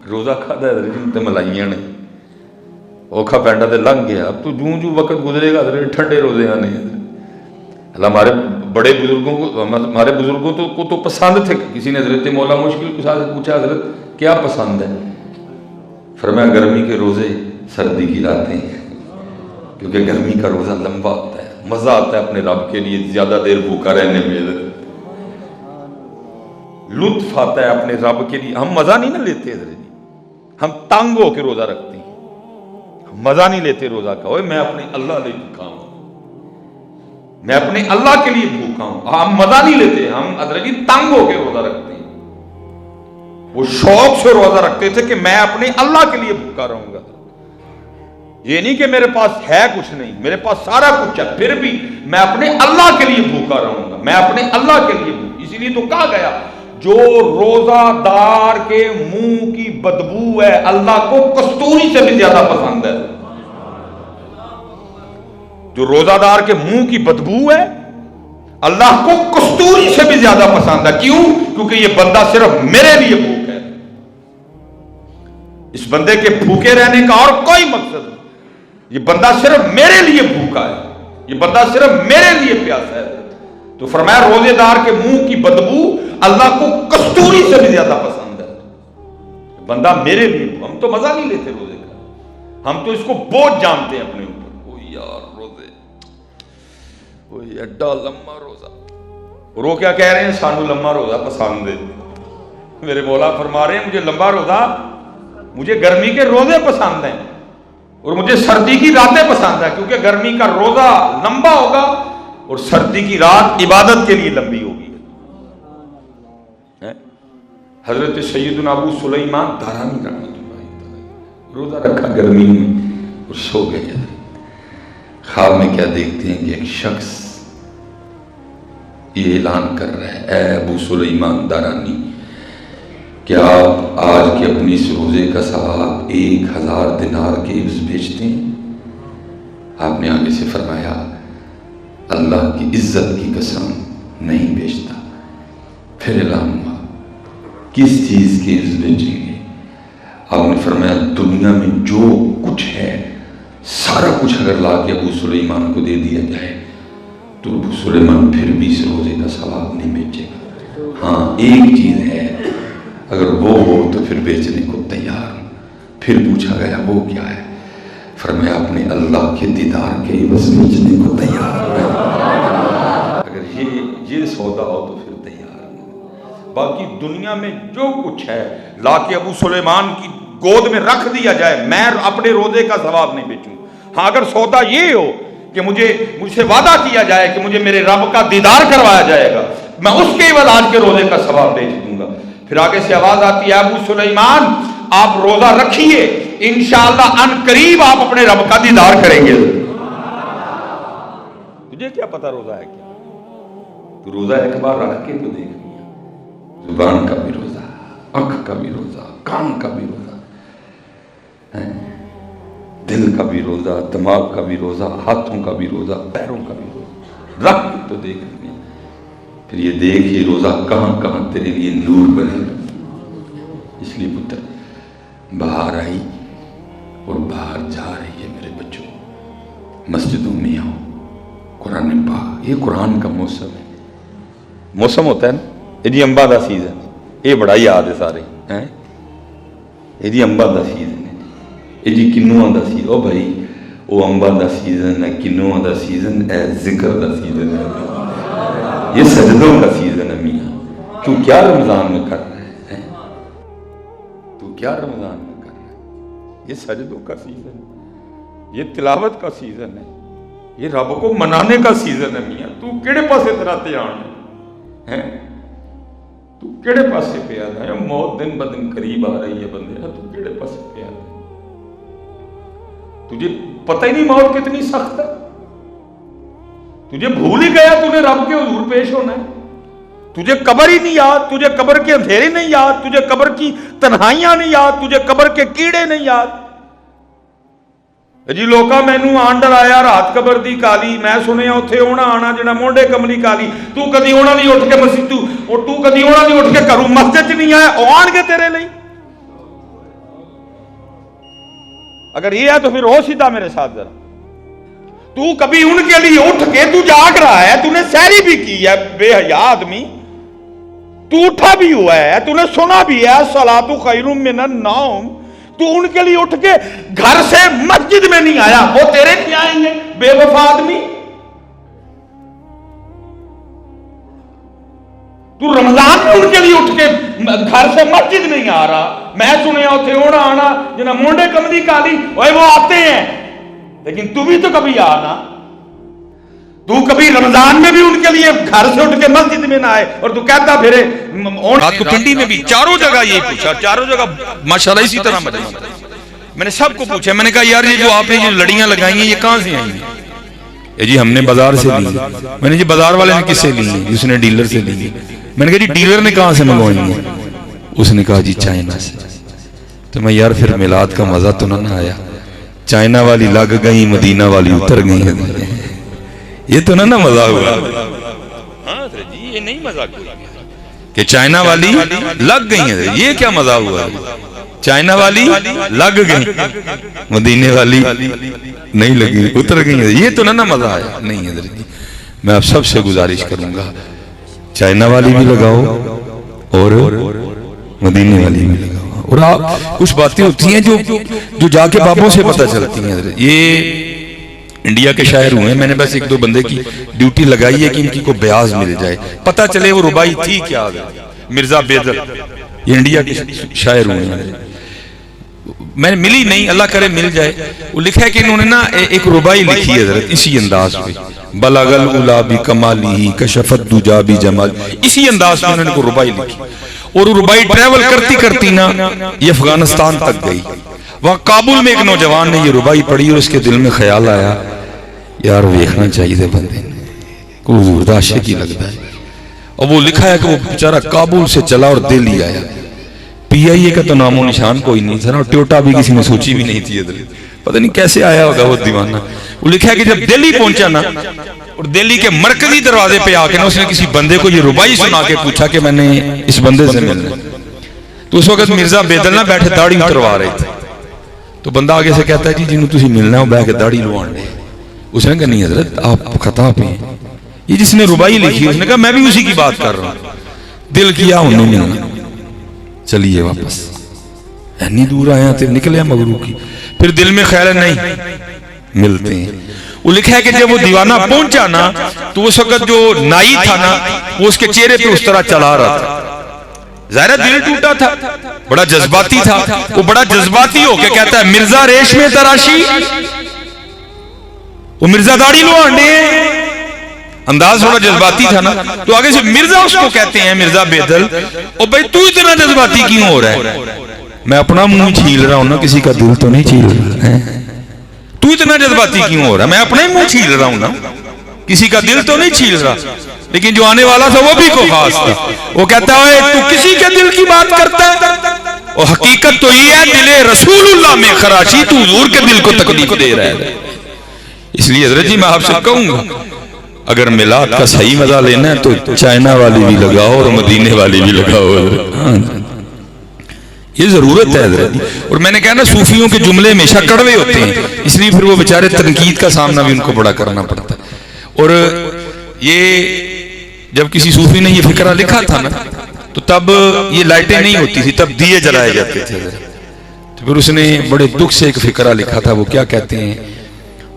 روزہ کھادا حضرت تے ملائیاں نے اوکھا پینڈا تے لنگ گیا. اب تو جوں وقت گزرے گا حضرت ٹھنڈے روزے آنے. اللہ ہمارے بڑے بزرگوں کو ہمارے بزرگوں کو تو پسند تھے. کسی نے حضرت مولا مشکل کے ساتھ پوچھا حضرت کیا پسند ہے؟ فرمایا گرمی کے روزے سردی کی راتیں، کیونکہ گرمی کا روزہ لمبا ہوتا ہے، مزہ آتا ہے اپنے رب کے لیے زیادہ دیر بھوکا رہنے میں، لطف آتا ہے اپنے رب کے لیے. ہم مزہ نہیں نہ لیتے حضرت جی، ہم تنگ ہو کے روزہ رکھتے ہیں، ہم مزہ نہیں لیتے روزہ کا. اوے میں اپنے اللہ لیے بھوکا ہوں، میں اپنے اللہ کے لیے بھوکا ہوں. ہم مزہ نہیں لیتے، ہم حضرت جی تنگ ہو کے روزہ رکھتے ہیں. وہ شوق سے روزہ رکھتے تھے کہ میں اپنے اللہ کے لیے بھوکا رہوں گا. یہ نہیں کہ میرے پاس ہے کچھ نہیں، میرے پاس سارا کچھ ہے، پھر بھی میں اپنے اللہ کے لیے بھوکا رہوں گا، میں اپنے اللہ کے لیے بھوکا. اسی لیے تو کہا گیا جو روزہ دار کے منہ کی بدبو ہے اللہ کو کستوری سے بھی زیادہ پسند ہے. جو روزہ دار کے منہ کی بدبو ہے اللہ کو کستوری سے بھی زیادہ پسند ہے. کیوں؟ کیونکہ یہ بندہ صرف میرے لیے بھوک ہے. اس بندے کے بھوکے رہنے کا اور کوئی مقصد نہیں. یہ بندہ صرف میرے لیے بھوکا ہے، یہ بندہ صرف میرے لیے پیاسا ہے. تو فرمایا روزے دار کے منہ کی بدبو اللہ کو کستوری سے بھی زیادہ پسند ہے. بندہ میرے لیے. ہم تو مزہ نہیں لیتے روزے کا، ہم تو اس کو بوجھ جانتے ہیں اپنے اوپر. کوئی یار روزے، کوئی ایڈا لمبا روزہ. رو کیا کہہ رہے ہیں؟ سانو لمبا روزہ پسند ہے. میرے مولا فرما رہے ہیں مجھے لمبا روزہ، مجھے گرمی کے روزے پسند ہیں اور مجھے سردی کی راتیں پسند ہیں، کیونکہ گرمی کا روزہ لمبا ہوگا اور سردی کی رات عبادت کے لیے لمبی ہوگی. حضرت سیدنا ابو سلیمان دارانی رحمۃ اللہ روزہ رکھا گرمی میں اور سو گئے. خواب میں کیا دیکھتے ہیں کہ ایک شخص یہ اعلان کر رہا ہے اے ابو سلیمان دارانی کہ آپ آج کے اپنی اس روزے کا ثواب 1000 دینار کے عوض بیچتے ہیں. آپ نے آگے سے فرمایا اللہ کی عزت کی قسم نہیں بیچتا. پھر اعلان ہوا کس چیز کے عوض بیچیں گے؟ آپ نے فرمایا دنیا میں جو کچھ ہے سارا کچھ اگر لا کے ابو سلیمان کو دے دیا جائے تو ابو سلیمان پھر بھی اس روزے کا ثواب نہیں بیچے گا. ہاں ایک چیز ہے، اگر وہ ہو تو پھر بیچنے کو تیار ہوں. پھر پوچھا گیا وہ کیا ہے؟ فرمایا اپنے اللہ کے دیدار کے عوض بیچنے کو تیار ہوں. اگر یہ سودا ہو تو پھر تیار ہوں. باقی دنیا میں جو کچھ ہے لا کے ابو سلیمان کی گود میں رکھ دیا جائے میں اپنے روزے کا ثواب نہیں بیچوں. ہاں اگر سودا یہ ہو کہ مجھ سے وعدہ کیا جائے کہ مجھے میرے رب کا دیدار کروایا جائے گا، میں اس کے عوض آج کے روزے کا ثواب بیچ دوں گا. پھر آگے سے آواز آتی ہے ابو سلیمان آپ روزہ رکھیے، انشاءاللہ ان قریب آپ اپنے رب کا دیدار کریں گے. تجھے کیا پتا روزہ ہے کیا؟ تو روزہ ایک بار رکھ کے تو دیکھ لیا. زبان کا بھی روزہ، آنکھ کا بھی روزہ، کان کا بھی روزہ، دل کا بھی روزہ، دماغ کا بھی روزہ، ہاتھوں کا بھی روزہ، پیروں کا بھی روزہ. رکھ کے تو دیکھ لیا. پھر یہ دیکھ یہ روزہ کہاں کہاں تیرے لیے نور بنے گا. اس لیے پتر باہر آئی اور باہر جا رہی ہے میرے بچوں، مسجدوں میں آؤ، قرآن پاک. یہ قرآن کا موسم ہے، موسم ہوتا ہے نا. یہ جی امبا دا سیزن، یہ بڑا یاد ہے سارے ہیں. یہ جی امبا دا سیزن ہے، یہ جی کنواں دا سیزن. او بھائی وہ امبا دا سیزن ہے، کنواں دا سیزن ہے، ذکر دا سیزن ہے، یہ سجدوں کا سیزن ہے. میاں تو کیا رمضان میں کر رہے ہیں؟ تو کیا رمضان میں کر رہے ہیں؟ یہ سجدوں کا سیزن ہے، یہ تلاوت کا سیزن ہے، یہ رب کو منانے کا سیزن ہے. میاں تو کیڑے پاسے تیرا دھیان ہے؟ تو کیڑے پاسے پہ آتا ہے؟ موت دن بدن قریب آ رہی ہے بندے، تو کیڑے پاسے پہ آتا ہے؟ تجھے پتہ ہی نہیں موت کتنی سخت ہے. تجھے بھول ہی گیا تو نے رب کے حضور پیش ہونا ہے. تجھے قبر ہی نہیں یاد، تجھے قبر کے اندھیرے نہیں یاد، تجھے قبر کی تنہائیاں نہیں یاد، تجھے قبر کے کیڑے نہیں یاد. جی لوکا مینوں آنڈر آیا رات قبر دی کالی، میں سنیا اتھے ہونا آنا جنا مونڈے کملی کالی. تو کدی ہونا نہیں اٹھ کے مسجد، تو کدی ہونا نہیں اٹھ کے گھروں مسجد چ نہیں آیا، او آن گے تیرے لئی. اگر یہ ہے تو پھر ہو سیدھا میرے ساتھ ذرا. تو کبھی ان کے لیے اٹھ کے تو جاگ رہا ہے, تو نے سحری بھی کی ہے بے حیا آدمی, تو اٹھا بھی ہوا ہے, تو نے سنا بھی ہے الصلاۃ خیر من النوم, تو ان کے لیے اٹھ کے گھر سے مسجد میں نہیں آیا, وہ تیرے لیے آئیں گے بے وفا آدمی. تو رمضان میں ان کے لیے اٹھ کے گھر سے مسجد نہیں آ رہا. میں سنیا اتنے ہونا آنا جنہیں مونڈے کمدی کالی وہ آتے ہیں, لیکن تو بھی تو کبھی آنا. تو کبھی رمضان میں بھی ان کے لیے گھر سے اٹھ کے مسجد میں نہ آئے, اور تو کہتا پھرے رات کو پنڈی میں بھی چاروں جگہ یہ پوچھا, چاروں جگہ ماشاءاللہ اسی طرح مجمع. میں نے سب کو پوچھا, میں نے کہا یار یہ جو آپ نے جو لڑیاں لگائی ہیں یہ کہاں سے آئی ہیں؟ جی ہم نے بازار سے لی. میں نے جی بازار والے نے کس سے لی ہیں؟ اس نے ڈیلر سے لی. میں نے کہا جی ڈیلر نے کہاں سے منگوائی ہیں؟ اس نے کہا جی چائنا سے. تو میں یار پھر میلاد کا مزہ تو نہ آیا, چائنا والی لگ گئی مدینہ والی اتر گئی, یہ تو نہ مزہ ہوا. ہاں جی یہ نہیں مزہ کہ چائنا والی لگ گئی ہیں, یہ کیا مزہ ہوا؟ چائنا والی لگ گئی مدینے والی نہیں لگی اتر گئی, یہ تو نہ مزہ آیا. نہیں حضرت جی میں آپ سب سے گزارش کروں گا چائنا والی بھی لگاؤ اور مدینے والی بھی لگاؤ. اور آپ کچھ باتیں ہوتی ہیں جو جا کے بابوں سے پتہ چلتی ہیں. یہ انڈیا کے شاعر ہوئے ہیں, میں نے بس ایک دو بندے کی ڈیوٹی لگائی ہے کہ ان کی کو بیاض مل جائے, پتہ چلے وہ ربائی تھی کیا. مرزا بیدل یہ انڈیا کے شاعر ہوئے ہیں, میں ملی نہیں, اللہ کرے مل جائے. وہ لکھا ہے کہ انہوں نے نا ایک ربائی لکھی ہے حضرت اسی انداز پہ, بلغ الاولی بکمالہ کشف الدجی بجمال, اسی انداز میں انہوں نے کو ربائی لکھی. اور وہ ربائی ٹریول کرتی کرتی نا یہ افغانستان تک گئی. وہاں کابل میں ایک نوجوان نے یہ ربائی پڑھی اور اس کے دل میں خیال آیا یار دیکھنا چاہیے تھے بندے نے, کوئی حضور عاشق ہی لگتا ہے. اور وہ لکھا ہے کہ وہ بیچارہ کابل سے چلا اور دہلی آیا. پی آئی اے کا تو نام و نشان کوئی نہیں تھا, اور ٹیوٹا بھی کسی نے سوچی بھی نہیں تھی. پتہ نہیں کیسے آیا ہوگا وہ دیوانہ. وہ لکھا ہے کہ جب دہلی پہنچا نا اور دہلی کے مرکزی دروازے پہ آ کے نا اس نے کسی بندے کو یہ ربائی سنا کے پوچھا کہ میں نے اس بندے سے ملنا. تو اس وقت مرزا بیدل نہ بیٹھے داڑھی اتروا رہے تھے. تو بندہ آگے سے کہتا ہے جی جنہوں تسی ملنا ہے وہ بیٹھ کے داڑھی لوان لے. اس نے کہا نہیں حضرت آپ خطا پہ ہیں, یہ جس نے ربائی لکھی اس نے کہا میں بھی اسی کی بات کر رہا ہوں. دل کیا انہوں نے ملنا, چلیے واپس. اتنی دور آیا تھے نکلے مغرو کی, پھر دل میں خیال نہیں ملتے ہیں. وہ لکھا ہے کہ جب وہ دیوانہ پہنچا نا تو اس وقت جو نائی تھا نا وہ اس کے چہرے پہ اس طرح چلا رہا تھا. ظاہر دل ٹوٹا تھا, بڑا جذباتی تھا. وہ بڑا جذباتی ہو کے کہتا ہے مرزا ریش میں تراشی, وہ مرزا داڑھی لو آنڈے, انداز بڑا جذباتی تھا نا. تو آگے سے مرزا اس کو کہتے ہیں مرزا بیدل, او بھائی تو اتنا جذباتی کیوں ہو رہا ہے؟ میں اپنا منہ چھیل رہا ہوں نا, کسی کا دل تو نہیں چھیل رہا ہے. تو اتنا جذباتی کیوں ہو رہا ہے؟ میں اپنا ہی منہ چھیل رہا ہوں نا, کسی کا دل تو نہیں چھیل رہا. لیکن جو آنے والا تھا وہ بھی کو خاص تھا. وہ کہتا ہے تو کسی کے دل کی بات کرتا ہے, اور حقیقت تو یہ ہے دل رسول اللہ میں خراشی, تو حضور کے دل کو تکلیف دے رہا ہے. اس لیے حضرت جی میں آپ سے کہوں گا اگر میلاد کا صحیح مزہ لینا ہے تو چائنا والی بھی لگاؤ اور مدینے والی بھی لگاؤ. یہ ضرورت ہے حضرت. اور میں نے کہا نا صوفیوں کے جملے ہمیشہ کڑوے ہوتے ہیں, اس لیے پھر وہ بیچارے تنقید کا سامنا بھی ان کو بڑا کرنا پڑتا ہے. اور یہ جب کسی صوفی نے یہ فقرہ لکھا تھا نا تو تب یہ لائٹیں نہیں ہوتی تھی, تب دیے جلائے جاتے تھے. تو پھر اس نے بڑے دکھ سے ایک فقرہ لکھا تھا. وہ کیا کہتے ہیں؟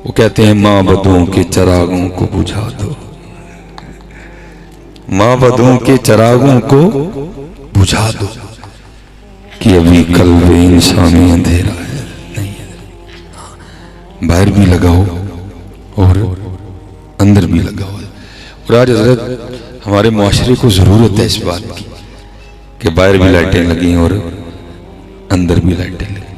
وہ کہتے ہیں معبدوں کے چراغوں کو بجھا دو, معبدوں کے چراغوں کو بجھا دو کہ ابھی قلب انسانی اندھیرا ہے. نہیں باہر بھی لگاؤ اور اندر بھی لگاؤ. اور آج حضرت ہمارے معاشرے کو ضرورت ہے اس بات کی کہ باہر بھی لائٹیں لگیں اور اندر بھی لائٹیں لگیں,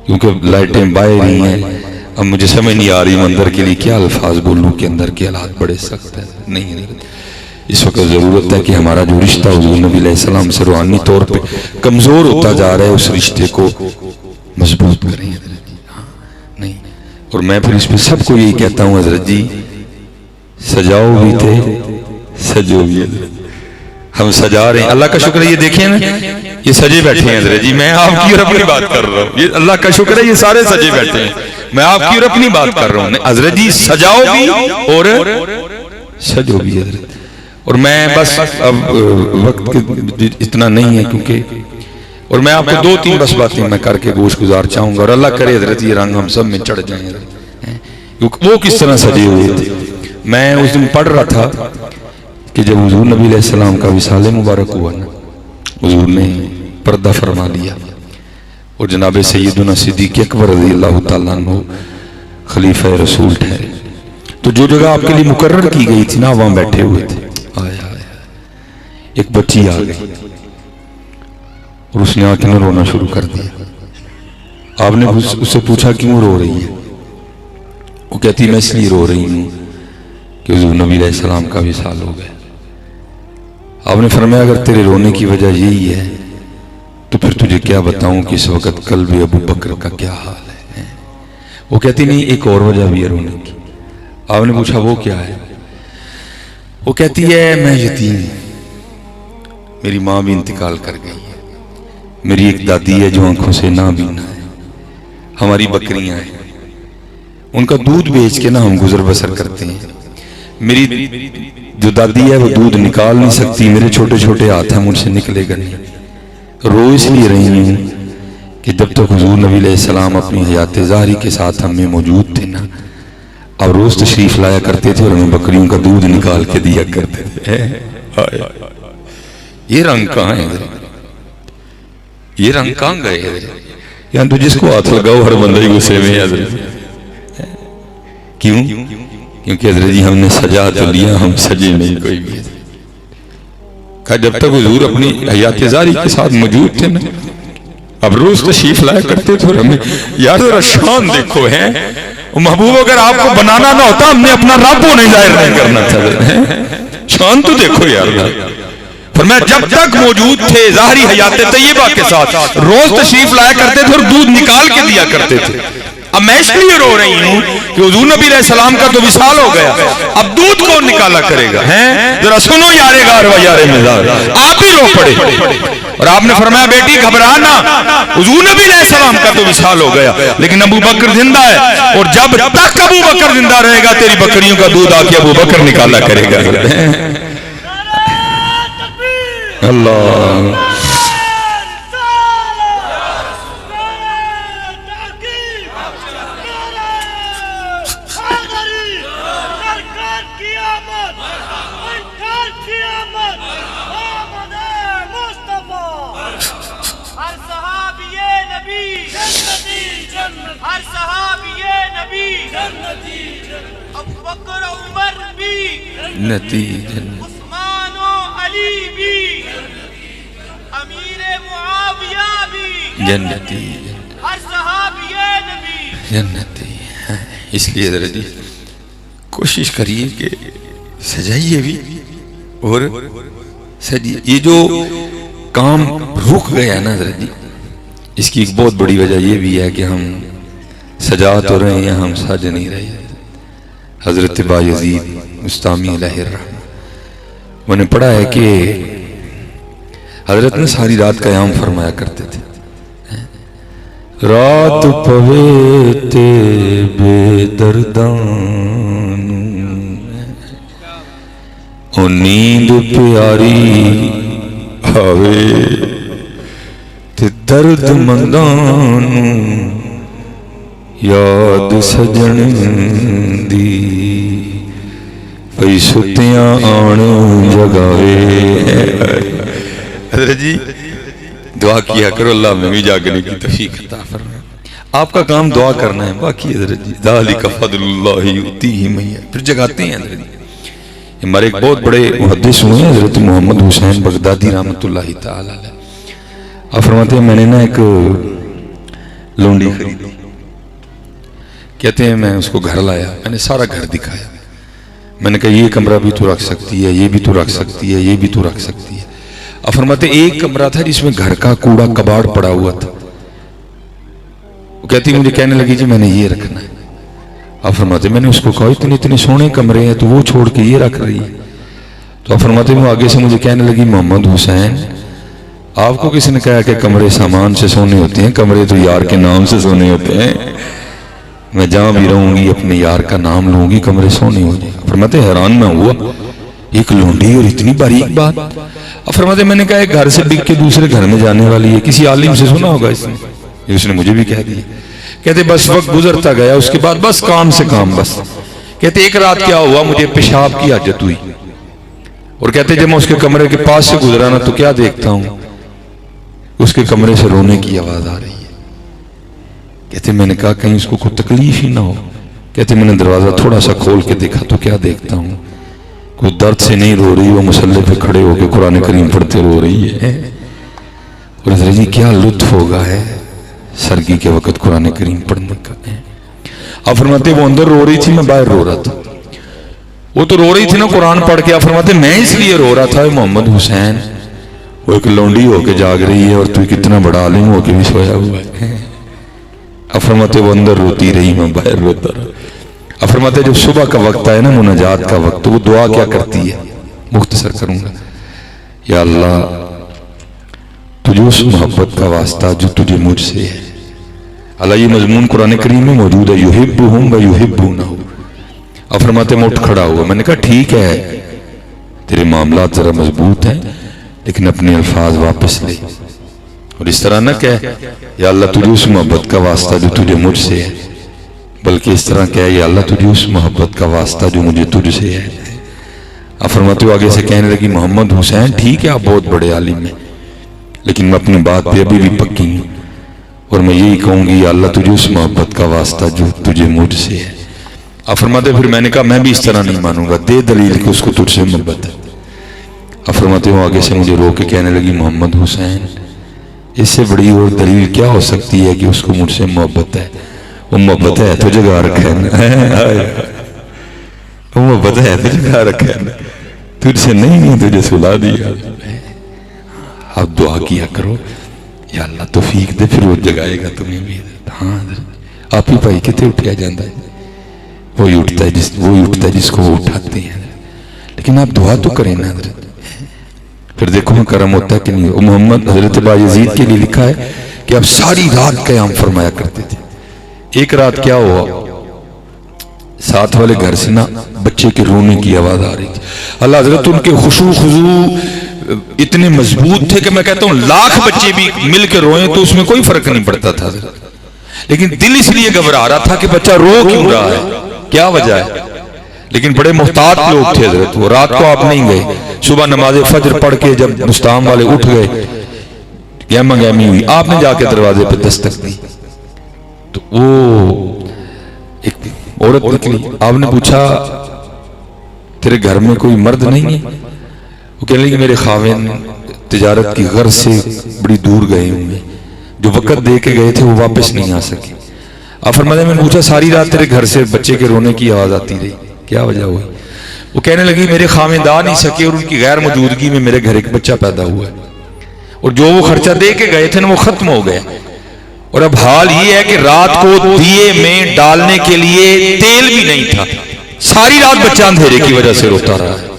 کیونکہ لائٹیں باہر ہی ہیں. اب مجھے سمجھ نہیں آ رہی میں اندر کے لیے کیا الفاظ بولوں کہ اندر کے حالات بڑے سخت ہیں. نہیں اس وقت ضرورت ہے کہ ہمارا جو رشتہ حضور نبی علیہ السلام سے روحانی طور پہ کمزور ہوتا جا رہا ہے اس رشتے کو مضبوط کریں. نہیں اور میں پھر اس پہ سب کو یہی کہتا ہوں حضرت جی سجاؤ بھی تھے سجو بھی, ہم سجا رہے ہیں. اللہ کا شکر ہے یہ دیکھیں نا یہ سجے بیٹھے ہیں حضرت جی، میں آپ کی اور اپنی بات کر رہا ہوں، یہ اللہ کا شکر ہے یہ سارے سجے بیٹھے ہیں، میں آپ کی اور اپنی بات کر رہا ہوں۔ حضرت جی سجاؤ بھی اور سجو بھی حضرت۔ اور میں بس اب وقت اتنا نہیں ہے کیونکہ، اور میں آپ کو 2-3 بس باتیں میں کر کے گوش گزار چاہوں گا، اور اللہ کرے حضرت یہ رنگ ہم سب میں چڑھ جائیں حضرت۔ وہ کس طرح سجے ہوئے تھے، میں اس دن پڑھ رہا تھا کہ جب حضور نبی علیہ السلام کا وصال مبارک ہوا نا، حضور نے پردہ فرما لیا اور جناب سیدنا صدیق اکبر رضی اللہ تعالیٰ عنہ خلیفہ رسول ٹھہرے، تو جو جگہ آپ کے لیے مقرر کی گئی تھی نا وہاں بیٹھے ہوئے تھے۔ ایک بچی آ گئی اور اس نے آ کے رونا شروع کر دیا۔ آپ نے اس سے پوچھا کیوں رو رہی ہے؟ وہ کہتی میں اس لیے رو رہی ہوں کہ حضور نبی علیہ السلام کا وصال ہو گیا۔ آپ نے فرمایا اگر تیرے رونے کی وجہ یہی ہے تو پھر تجھے کیا بتاؤں کہ اس وقت قلب ابو بکر کا کیا حال ہے۔ وہ کہتی نہیں ایک اور وجہ بھی ہے رونے کی۔ آپ نے پوچھا وہ کیا ہے؟ وہ کہتی ہے میں یتیم ہوں، میری ماں بھی انتقال کر گئی ہے، میری ایک دادی ہے جو آنکھوں سے نابینا ہے، ہماری بکریاں ہیں، ان کا دودھ بیچ کے نا ہم گزر بسر کرتے ہیں، میری جو دادی ہے وہ دودھ نکال نہیں سکتی، میرے چھوٹے چھوٹے ہاتھ ہیں مجھ سے نکلے گا نہیں۔ رو اس لیے رہی ہوں کہ جب تک حضور نبی علیہ السلام اپنی حیات ظاہری کے ساتھ ہم میں موجود تھے نا، اب روز تشریف لایا کرتے تھے اور ہمیں بکریوں کا دودھ نکال کے دیا کرتے تھے۔ یہ رنگ کہاں ہے؟ یہ رنگ کہاں گئے ہیں؟ یہاں تو جس کو ہاتھ لگاؤ ہر بندہ ہی غصے میں ہے حضرت۔ کیوں؟ کیونکہ حضرت جی ہم نے سجا تو لیا، ہم سجے نہیں کوئی بھی۔ کہا جب تک حضور اپنی حیات ظاہری کے ساتھ موجود تھے نا، اب روز تشریف لایا کرتے تھے اور ہمیں یار ذرا شان دیکھو ہے محبوب، اگر آپ کو بنانا نہ ہوتا ہم نے اپنا رب ہونے ظاہر نہیں کرنا تھا، شان تو دیکھو یار۔ فرمایا جب تک موجود تھے ظاہری حیات طیبہ کے ساتھ روز تشریف لایا کرتے تھے اور دودھ نکال کے دیا کرتے تھے۔ اب میں اس لیے رو رہی ہوں کہ حضور نبی علیہ السلام کا تو وصال ہو گیا، اب دودھ کون نکالا کرے گا؟ ذرا سنو یارے غار و یارے مزار، آپ ہی رو پڑے۔ اور آپ نے فرمایا بیٹی گھبرانا، حضور نبی علیہ السلام کا تو وصال ہو گیا لیکن ابو بکر زندہ ہے، اور جب تک ابو بکر زندہ رہے گا تیری بکریوں کا دودھ آ کے ابو بکر نکالا کرے گا۔ اللہ عثمان و علی بھی، امیر معاویہ بھی جنتی، ہر صحابی نبی جنتی۔ اس لیے حضرت جی کوشش کریے کہ سجائیے بھی اور سجیے۔ یہ جو کام رک گیا نا حضرت جی، اس کی ایک بہت بڑی وجہ یہ بھی ہے کہ ہم سجا تو رہے ہیں، ہم سج نہیں رہے۔ حضرت بایزید مستامی علیہ الرحمہ میں نے پڑھا ہے کہ حضرت نے ساری رات قیام فرمایا کرتے تھے، رات پوے تے بے دردان او نیند پیاری آوے تے درد مندان یاد سجن دی پئی ستیاں آن جگاوے۔ حضرت جی دعا کیا کرو اللہ میں بھی جاگنے کی توفیق عطا فرمائے۔ آپ کا کام دعا کرنا ہے، باقی حضرت جی ذالک فضل اللہ یؤتیہ من یشاء، پھر جگاتے ہیں حضرت جی۔ ہمارے ایک بہت بڑے محدث ہوئے ہیں حضرت محمد حسین بغدادی رحمۃ اللہ تعالی علیہ، آپ فرماتے ہیں میں نے نا ایک لونڈی خریدی، کہتے ہیں میں اس کو گھر لایا، میں نے سارا گھر دکھایا، میں نے کہا یہ کمرہ بھی تو رکھ سکتی ہے، یہ بھی تو رکھ سکتی ہے، یہ بھی تو رکھ سکتی ہے۔ اب فرماتے ایک کمرہ تھا جس میں گھر کا کوڑا کباڑ پڑا ہوا تھا، وہ کہتی مجھے کہنے لگی جی میں نے یہ رکھنا ہے۔ اب فرماتے میں نے اس کو کہا اتنے سونے کمرے ہیں تو وہ چھوڑ کے یہ رکھ رہی ہے، تو اب فرماتے وہ آگے سے مجھے کہنے لگی محمد حسین آپ کو کسی نے کہا کہ کمرے سامان سے سونے ہوتے ہیں؟ کمرے تو یار کے نام سے سونے ہوتے ہیں. میں جہاں بھی رہوں گی اپنے یار کا نام لوں گی، کمرے سونے ہو جائیں. فرماتے حیران میں ہوا، ایک لونڈی اور اتنی باریک بات. فرماتے میں نے کہا ایک گھر سے بک کے دوسرے گھر میں جانے والی ہے، کسی عالم سے سنا ہوگا اس نے، اس نے مجھے بھی کہہ دیا. کہتے بس وقت گزرتا گیا، اس کے بعد بس کام سے کام. بس کہتے ایک رات کیا ہوا، مجھے پیشاب کی حاجت ہوئی، اور کہتے جب میں اس کے کمرے کے پاس سے گزرا نا تو کیا دیکھتا ہوں، اس کے کمرے سے رونے کی آواز آ رہی ہے. کہتے میں نے کہا کہیں اس کو کوئی تکلیف ہی نہ ہو. کہتے میں نے دروازہ تھوڑا سا کھول کے دیکھا تو کیا دیکھتا ہوں، کوئی درد سے نہیں رو رہی، وہ مصلے پہ کھڑے ہو کے قرآن کریم پڑھتے رو رہی ہے. اور حضرت جی کیا لطف ہوگا ہے سرگی کے وقت قرآن کریم پڑھنے کا. آپ فرماتے وہ اندر رو رہی تھی، میں باہر رو رہا تھا. وہ تو رو رہی تھی نا قرآن پڑھ کے. آپ فرماتے میں اس لیے رو رہا تھا، محمد حسین وہ ایک لونڈی ہو کے جاگ رہی ہے اور تو کتنا بڑا عالم ہو کے بھی سویا ہوا ہے. آپ فرماتے وہ اندر روتی رہی، میں باہر روتا رہا. آپ فرماتے جب صبح کا وقت آئے نا مناجات کا وقت، تو وہ دعا کیا کرتی ہے، مختصر کروں گا. یا اللہ تجھے اس محبت کا واسطہ جو تجھے مجھ سے ہے. اللہ یہ مضمون قرآن کریم میں موجود ہے، یحبہم و یحبونہ. آپ فرماتے میں اٹھ کھڑا ہوا. میں نے کہا ٹھیک ہے تیرے معاملات ذرا مضبوط ہیں، لیکن اپنے الفاظ واپس لے، اور اس طرح نہ کہہ یا اللہ تجھے اس محبت کا واسطہ جو تجھے مجھ سے ہے، بلکہ اس طرح کہہ یا اللہ تجھے اس محبت کا واسطہ جو مجھے تجھ سے ہے. آپ فرماتے ہو آگے سے کہنے لگی محمد حسین ٹھیک ہے آپ بہت بڑے عالم ہیں، لیکن میں اپنی بات پہ ابھی بھی پکی ہوں، اور میں یہی کہوں گی یا اللہ تجھے اس محبت کا واسطہ جو تجھے مجھ سے ہے. آپ فرماتے پھر میں نے کہا میں بھی اس طرح نہیں مانوں گا، دے دلیل کہ اس کو تجھ سے محبت ہے. آپ فرماتے ہو آگے سے مجھے رو کے کہنے لگی محمد حسین اس سے بڑی اور دلیل کیا ہو سکتی ہے کہ اس کو مجھ سے محبت ہے. وہ محبت ہے تو جگہ رکھے، وہ محبت ہے تو جگہ رکھے، تجھ سے نہیں تجھے سلا دیا. آپ دعا کیا کرو یا اللہ توفیق دے، پھر وہ جگائے گا تمہیں بھی. ہاں آپ ہی بھائی کتے اٹھیا جاندہ ہے، وہی اٹھتا ہے جس کو وہ اٹھاتے ہیں. لیکن آپ دعا تو کریں نا حضرت، پھر دیکھو میں کرم ہوتا ہے کہ نہیں. محمد حضرت بایزید کے لیے لکھا ہے کہ آپ ساری رات قیام فرمایا کرتے تھے. ایک رات کیا ہوا، ساتھ والے گھر سے نا بچے کے رونے کی آواز آ رہی تھی. اللہ حضرت ان کے خشوع خضوع اتنے مضبوط تھے کہ میں کہتا ہوں لاکھ بچے بھی مل کے روئیں تو اس میں کوئی فرق نہیں پڑتا تھا، لیکن دل اس لیے گھبرا رہا تھا کہ بچہ رو کیوں رہا ہے، کیا وجہ ہے. لیکن بڑے محتاط لوگ تھے حضرت. وہ رات کو آپ نہیں گئے، صبح نماز فجر پڑھ کے جب مستعام والے اٹھ گئے گہما گہمی ہوئی، آپ نے جا کے دروازے پہ دستک دی تو وہ ایک عورت نکلی. آپ نے پوچھا تیرے گھر میں کوئی مرد نہیں ہے؟ وہ کہنے لگی میرے خاوند تجارت کی غرض سے بڑی دور گئے ہوئے، جو وقت دے کے گئے تھے وہ واپس نہیں آ سکے. آپ فرماتے میں نے پوچھا ساری رات تیرے گھر سے بچے کے رونے کی آواز آتی رہی، کیا وجہ ہوئی؟ وہ کہنے لگی میرے خاوند آ نہیں سکے اور ان کی غیر موجودگی میں میرے گھر ایک بچہ پیدا ہوا ہے، اور جو وہ خرچہ دے کے گئے تھے نا وہ ختم ہو گیا، اور اب حال یہ ہے کہ رات کو دیے میں ڈالنے کے لیے تیل بھی نہیں تھا. ساری رات بچہ اندھیرے کی وجہ سے روتا رہا ہے.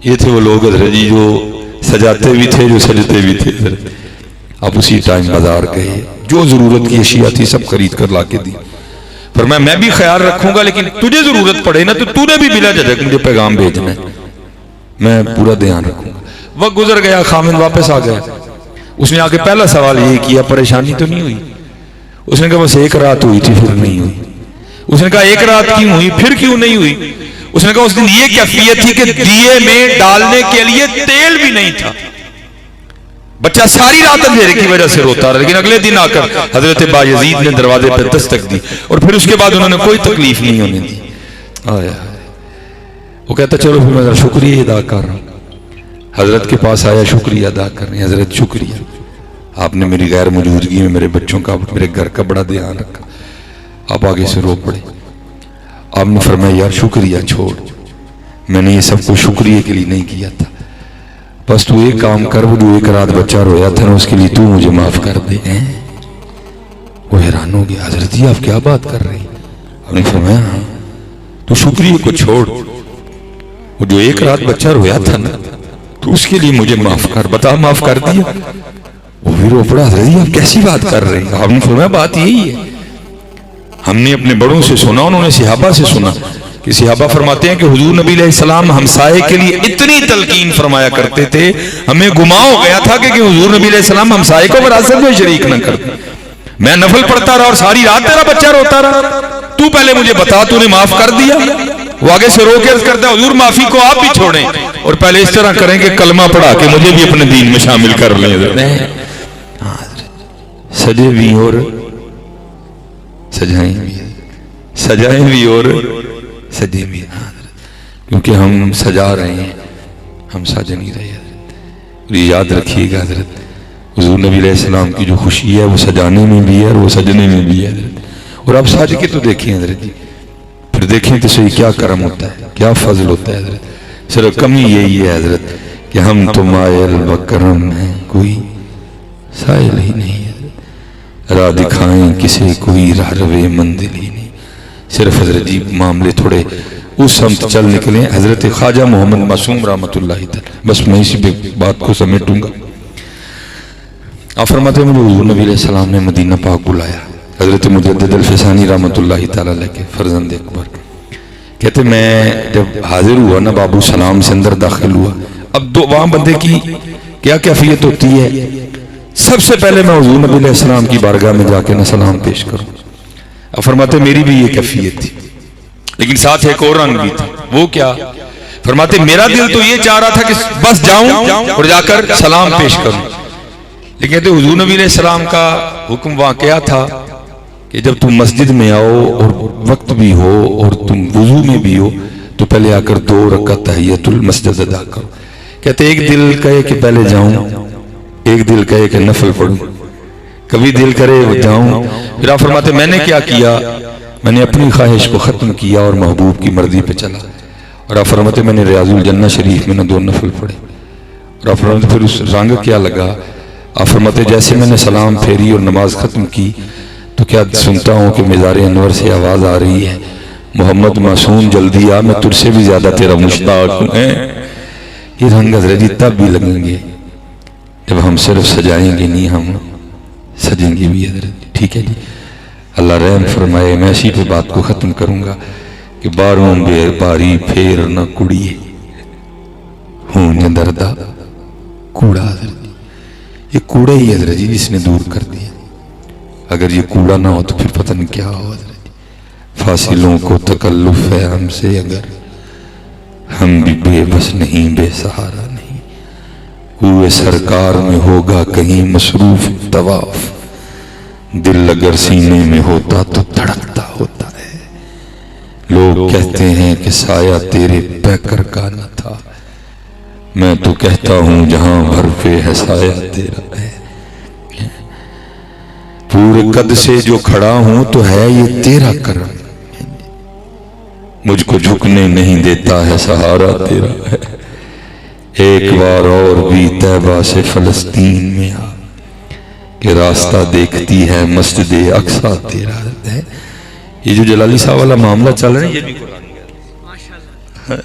یہ تھے وہ لوگ حضرت جی جو سجاتے بھی تھے جو سجتے بھی تھے. آپ اسی ٹائم بازار گئے، جو ضرورت کی اشیاء تھی سب خرید کر لا کے دی. فرمایا میں بھی خیال رکھوں گا، لیکن تجھے ضرورت پڑے نا تو تو نے بھی بلا جھجک مجھے پیغام بھیجنا ہے، میں پورا دھیان رکھوں گا. وقت گزر گیا، خامن واپس آ گیا. اس نے آگے پہلا سوال یہ کیا پریشانی تو نہیں ہوئی؟ اس نے کہا بس ایک رات ہوئی تھی پھر نہیں ہوئی. اس نے کہا ایک رات کیوں ہوئی پھر کیوں نہیں ہوئی؟ اس نے کہا اس دن یہ کیفیت تھی کہ دیے میں ڈالنے کے لیے تیل بھی نہیں تھا. بچہ ساری رات اندھیرے کی وجہ سے روتا رہا، لیکن اگلے دن آ کر حضرت بایزید نے دروازے پہ دستک دی، اور پھر اس کے بعد انہوں نے کوئی تکلیف نہیں ہونے دی. آیا وہ کہتا چلو پھر میں شکریہ ادا کر رہا ہوں. حضرت کے پاس آیا شکریہ ادا کرنے. حضرت شکریہ، آپ نے میری غیر موجودگی میں میرے بچوں کا میرے گھر کا بڑا دھیان رکھا. آپ آگے سے رو پڑے. آپ نے فرمایا یار شکریہ چھوڑ، میں نے یہ سب کچھ شکریہ کے لیے نہیں کیا تھا، بس تو ایک کام کر، وہ جو ایک رات بچہ رویا تھا نا اس کے لیے تو مجھے معاف کر دے. وہ حیران ہو گیا، حضرت جی آپ کیا بات کر رہے ہیں؟ آپ نے فرمایا ہاں تو شکریہ کو چھوڑ، وہ جو ایک رات بچہ رویا تھا نا تو اس کے لیے مجھے معاف کر. بتا معاف کر دیا؟ وہ بھی رو پڑا. حضرت آپ کیسی بات کر رہے ہیں؟ آپ نے فرمایا بات یہی ہے. ہم نے اپنے بڑوں سے سنا, انہوں نے صحابہ سے سنا کہ صحابہ فرماتے ہیں کہ حضور نبی علیہ السلام ہمسائے کے لیے اتنی تلقین فرمایا کرتے تھے, ہمیں گما ہو گیا تھا کہ حضور نبی علیہ السلام ہمسائے کو وراثت میں شریک نہ کرتے. میں نفل پڑھتا رہا اور ساری رات تیرا بچہ روتا رہا, تو پہلے مجھے بتا تو نے معاف کر دیا؟ وہ آگے سے رو کے عرض کرتا ہے حضور معافی کو آپ بھی چھوڑیں اور پہلے اس طرح کریں کہ کلمہ پڑھا کے مجھے بھی اپنے دین میں شامل کر لیں. سجے بھی اور سجائیں بھی, سجائیں بھی اور سجے بھی, کیونکہ ہم سجا رہے ہیں, ہم سج نہیں رہے. اور یہ یاد رکھیے گا حضرت حضور نبی علیہ السلام کی جو خوشی ہے وہ سجانے میں بھی ہے اور وہ سجنے میں بھی ہے. اور آپ سج کے تو دیکھیں حضرت جی, پھر دیکھیں تو صحیح کیا کرم ہوتا ہے, کیا فضل ہوتا ہے حضرت. صرف کمی یہی ہے حضرت کہ ہم تو مائل بکرم ہیں, کوئی سائل ہی نہیں ہے. راہ دکھائیں کسے کوئی راہ روے منزل ہی نہیں. صرف حضرت جی معاملے تھوڑے اس سمت چل نکلیں. حضرت خواجہ محمد معصوم رحمۃ اللہ تعالی, بس میں اسی بات کو سمیٹوں گا. آپ فرماتے ہیں مجھے حضور نبی علیہ السلام نے مدینہ پاک بلایا. حضرت مجدد الفسانی رحمۃ اللہ تعالی علیہ کے فرزند اکبر کہتے میں جب حاضر ہوا نا بابو سلام سے اندر داخل ہوا, اب وہاں بندے کی کیا کیفیت ہوتی ہے, سب سے پہلے میں حضور نبی علیہ السلام کی بارگاہ میں جا کے نہ سلام پیش کروں. اب فرماتے میری بھی یہ کیفیت تھی, لیکن ساتھ ایک اور رنگ بھی تھا. وہ کیا؟ فرماتے میرا دل تو یہ چاہ رہا تھا کہ بس جاؤں اور جا کر سلام پیش کروں, لیکن کہتے حضور نبی علیہ السلام کا حکم وہاں کیا تھا کہ جب تم مسجد میں آؤ اور وقت بھی ہو اور تم وضو میں بھی ہو تو پہلے آ کر 2 رکعت تحیۃ المسجد ادا کرو. کہتے ایک دل کہے کہ پہلے جاؤں, ایک دل کہے کہ نفل پڑھوں, کبھی دل کرے وہ جاؤں. پھر آپ فرماتے میں نے کیا کیا, میں نے اپنی خواہش کو ختم کیا اور محبوب کی مرضی پہ چلا. اور آپ فرماتے میں نے ریاض الجنہ شریف میں 2 نفل پڑھے. اور آپ فرماتے پھر اس رنگ کیا لگا. آپ فرماتے جیسے میں نے سلام پھیری اور نماز ختم کی تو کیا سنتا ہوں کہ مزار انور سے آواز آ رہی ہے محمد معصوم جلدی آ, میں تجھ سے بھی زیادہ تیرا مشتاق ہوں. یہ رنگ حضرت جی تب بھی لگیں گے جب ہم صرف سجائیں گے نہیں, ہم سجیں گے بھی حضرت. ٹھیک ہے جی, اللہ رحم فرمائے. میں اسی پہ بات کو ختم کروں گا کہ باروں بیر باری پھیر نہ کڑیے ہوں دردہ کوڑا. حضرت یہ کوڑا ہی حضرت جی جس نے دور کر دیا. اگر یہ کوڑا نہ ہو تو پھر پتہ نہیں کیا ہو حضرت. فاصلوں کو تکلف ہے ہم سے اگر, ہم بھی بے بس نہیں بے سہارا نہیں. کوئے سرکار میں ہوگا کہیں مصروف طواف, دل اگر سینے میں ہوتا تو دھڑکتا ہوتا ہے. لوگ کہتے ہیں کہ سایہ تیرے پیکر کا نہ تھا, میں تو کہتا ہوں جہاں بھر پہ ہے سایہ تیرا ہے. پورے قد سے جو کھڑا ہوں تو ہے یہ تیرا کرم, مجھ کو جھکنے نہیں دیتا ہے سہارا تیرا ہے. ایک بار اور بھی طیبہ سے فلسطین میں آ کہ راستہ دیکھتی ہے مسجد اقصی تیرا ہے. یہ جو جلالی صاحب والا معاملہ چل رہا ہے یہ بھی قرآن کا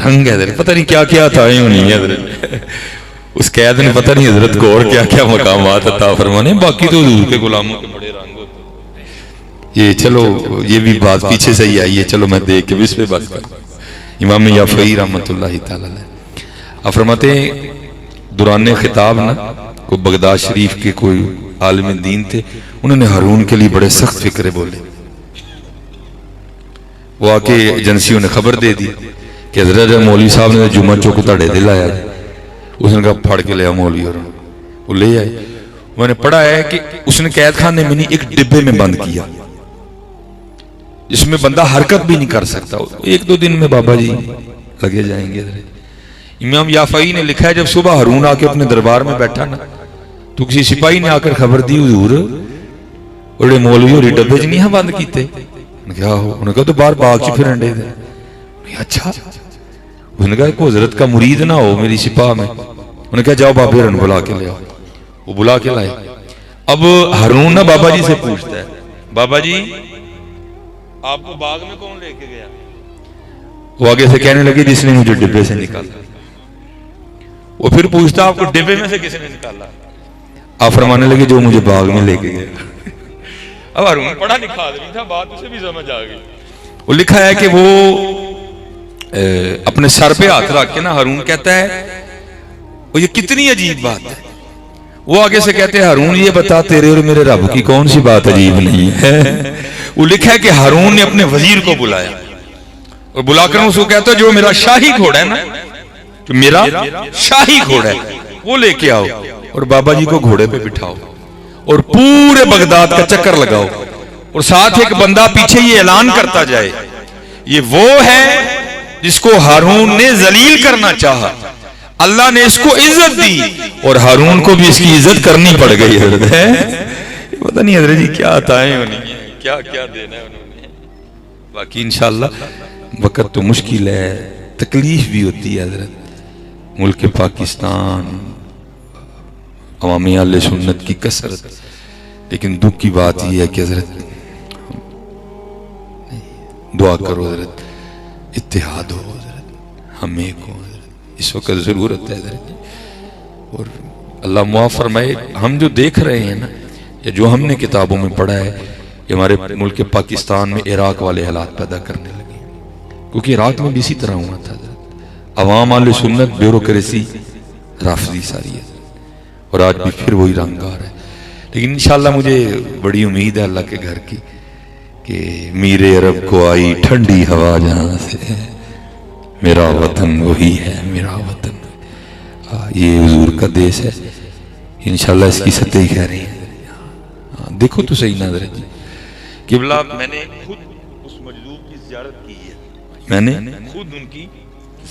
رنگ ہے حضرت. پتہ نہیں کیا کیا تھا یوں نہیں ہے حضرت. اس قید نے پتہ نہیں حضرت کو اور کیا کیا مقامات عطا فرمانے, باقی تو حضور کے غلاموں کے بڑے رنگ ہوتے. یہ چلو یہ بھی بات پیچھے سے ہی آئی ہے, چلو میں دیکھ کے بھی اس پہ بات کروں. امام یافعی رحمۃ اللہ تعالی علیہ فرماتے ہیں دوران خطاب نا کو بغداد شریف کے کوئی عالم دین تھے, انہوں نے ہارون کے لیے بڑے سخت فکرے بولے. وہ آ کے ایجنسیوں نے خبر دے دی کہ حضرت مولوی صاحب نے جمعہ چوک تاڑے دل آیا. اس نے کہا پھڑ کے لیا مولوی, اور وہ لے آئے. میں نے پڑھا ہے کہ اس نے قید خانے میں نہیں ایک ڈبے میں بند کیا جس میں بندہ حرکت بھی نہیں کر سکتا. 1-2 دن میں بابا جی لگے جائیں گے. امام یافعی نے لکھا ہے جب صبح ہارون آ کے اپنے دربار میں بیٹھا نا تو کسی سپاہی نے آ کر خبر دی حضور بڑے مولوی اور ڈبے چ نہیں بند کیتے. انہوں نے کہا تو باہر باغ چ پھرن دے. اچھا, انہوں نے کہا کوئی حضرت کا مرید نہ ہو میری سپاہ میں. انہوں نے کہا جاؤ بابے رن بلا کے لے آؤ. وہ بلا کے لائے. اب ہارون نہ بابا جی سے پوچھتا ہے بابا جی آپ کو باغ میں کون لے کے گیا؟ وہ آگے سے کہنے لگے جس نے مجھے ڈبے سے نکالا. وہ پھر پوچھتا آپ کو ڈبے میں سے کس نے نکالا؟ آپ فرمانے لگے جو مجھے باغ میں لے کے گئے. اب ہارون پڑھا لکھا آدمی تھا، بات اسے بھی سمجھ آ گئی. وہ لکھا ہے کہ وہ اپنے سر پہ ہاتھ رکھ کے نا ہارون کہتا ہے وہ یہ کتنی عجیب بات ہے. وہ آگے سے کہتے ہیں ہارون یہ بتا تیرے اور میرے رب کی کون سی بات عجیب نہیں ہے. وہ لکھا ہے کہ ہارون نے اپنے وزیر کو بلایا اور بلا کر اس کو کہتا ہے جو میرا شاہی گھوڑا ہے نا، جو میرا شاہی گھوڑا ہے وہ لے کے آؤ اور بابا جی کو گھوڑے پہ بٹھاؤ اور پورے بغداد کا چکر لگاؤ اور ساتھ ایک بندہ پیچھے یہ اعلان کرتا جائے یہ وہ ہے جس کو ہارون نے ذلیل کرنا چاہا، اللہ نے اس کو عزت دی اور ہارون کو بھی اس کی عزت کرنی پڑ گئی. حضرت ہے پتہ نہیں حضرت جی کیا عطائیں ہونی ہیں، کیا کیا دینا ہے انہوں نے. باقی انشاءاللہ وقت تو مشکل ہے، تکلیف بھی ہوتی ہے حضرت. ملک پاکستان عوام اہل سنت کی کثرت، لیکن دکھ کی بات یہ ہے کہ حضرت دعا کرو حضرت اتحاد ہو حضرت، ہم ایک ہو حضرت، اس وقت ضرورت ہے حضرت. اور اللہ معاف فرمائے ہم جو دیکھ رہے ہیں نا یا جو ہم نے کتابوں میں پڑھا ہے کہ ہمارے ملک پاکستان میں عراق والے حالات پیدا کرنے لگے، کیونکہ عراق میں بھی اسی طرح ہوا تھا حضرت. عوام اہل سنت بیوروکریسی رافضی ساری ہے اور آج بھی پھر وہی رنگ آ رہا ہے. لیکن انشاءاللہ مجھے بڑی امید ہے اللہ کے گھر کی کہ میر عرب کو آئی ٹھنڈی ہوا جہاں سے، میرا وطن وہی ہے میرا وطن. یہ حضور کا دیش ہے، انشاءاللہ اس کی سطح کہہ رہی ہے. دیکھو تو صحیح نظر ہے قبلہ، میں نے خود اس مجذوب کی زیارت کی ہے، میں نے خود ان کی